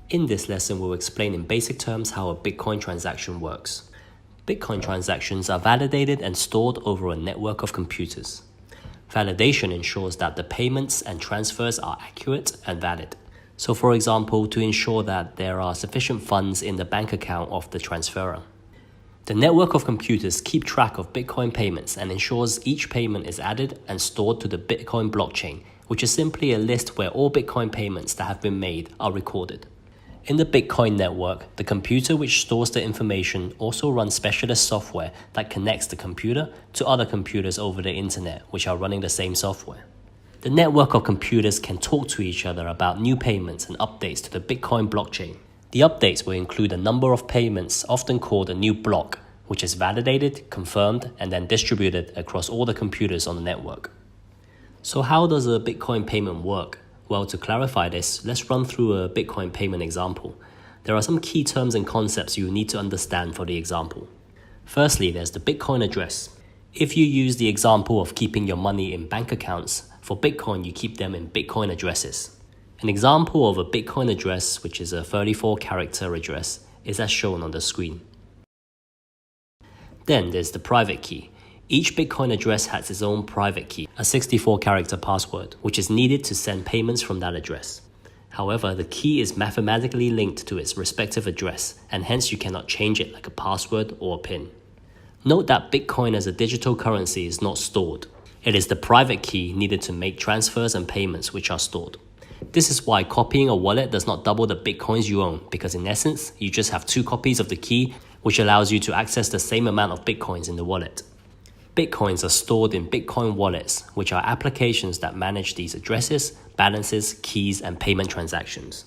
In this lesson, we'll explain in basic terms how a Bitcoin transaction works. Bitcoin transactions are validated and stored over a network of computers. Validation ensures that the payments and transfers are accurate and valid. So for example, to ensure that there are sufficient funds in the bank account of the transferor. The network of computers keep track of Bitcoin payments and ensures each payment is added and stored to the Bitcoin blockchain, which is simply a list where all Bitcoin payments that have been made are recorded. In the Bitcoin network, the computer which stores the information also runs specialist software that connects the computer to other computers over the internet which are running the same software. The network of computers can talk to each other about new payments and updates to the Bitcoin blockchain. The updates will include a number of payments, often called a new block, which is validated, confirmed, and then distributed across all the computers on the network. So how does a Bitcoin payment work? Well, to clarify this, let's run through a Bitcoin payment example. There are some key terms and concepts you need to understand for the example. Firstly, there's the Bitcoin address. If you use the example of keeping your money in bank accounts, for Bitcoin you keep them in Bitcoin addresses. An example of a Bitcoin address, which is a 34-character address, is as shown on the screen. Then there's the private key. Each Bitcoin address has its own private key, a 64-character password, which is needed to send payments from that address. However, the key is mathematically linked to its respective address, and hence you cannot change it like a password or a PIN. Note that Bitcoin as a digital currency is not stored. It is the private key needed to make transfers and payments which are stored. This is why copying a wallet does not double the Bitcoins you own, because in essence, you just have 2 copies of the key, which allows you to access the same amount of Bitcoins in the wallet. Bitcoins are stored in Bitcoin wallets, which are applications that manage these addresses, balances, keys, and payment transactions.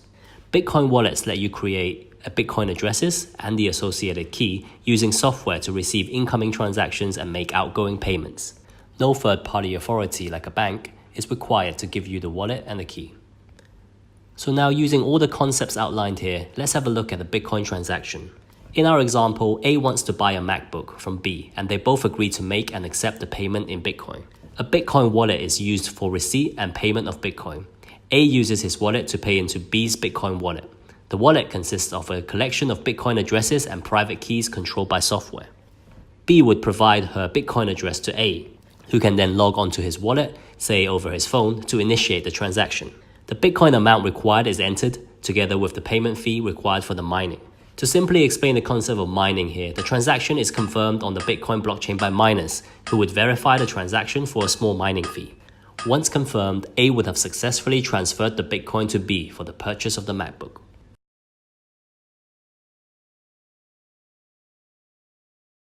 Bitcoin wallets let you create a Bitcoin addresses and the associated key using software to receive incoming transactions and make outgoing payments. No third-party authority like a bank is required to give you the wallet and the key. So now, using all the concepts outlined here, let's have a look at a Bitcoin transaction. In our example, A wants to buy a MacBook from B, and they both agree to make and accept the payment in Bitcoin. A Bitcoin wallet is used for receipt and payment of Bitcoin. A uses his wallet to pay into B's Bitcoin wallet. The wallet consists of a collection of Bitcoin addresses and private keys controlled by software. B would provide her Bitcoin address to A, who can then log onto his wallet, say over his phone, to initiate the transaction. The Bitcoin amount required is entered, together with the payment fee required for the mining. To simply explain the concept of mining here, the transaction is confirmed on the Bitcoin blockchain by miners, who would verify the transaction for a small mining fee. Once confirmed, A would have successfully transferred the Bitcoin to B for the purchase of the MacBook.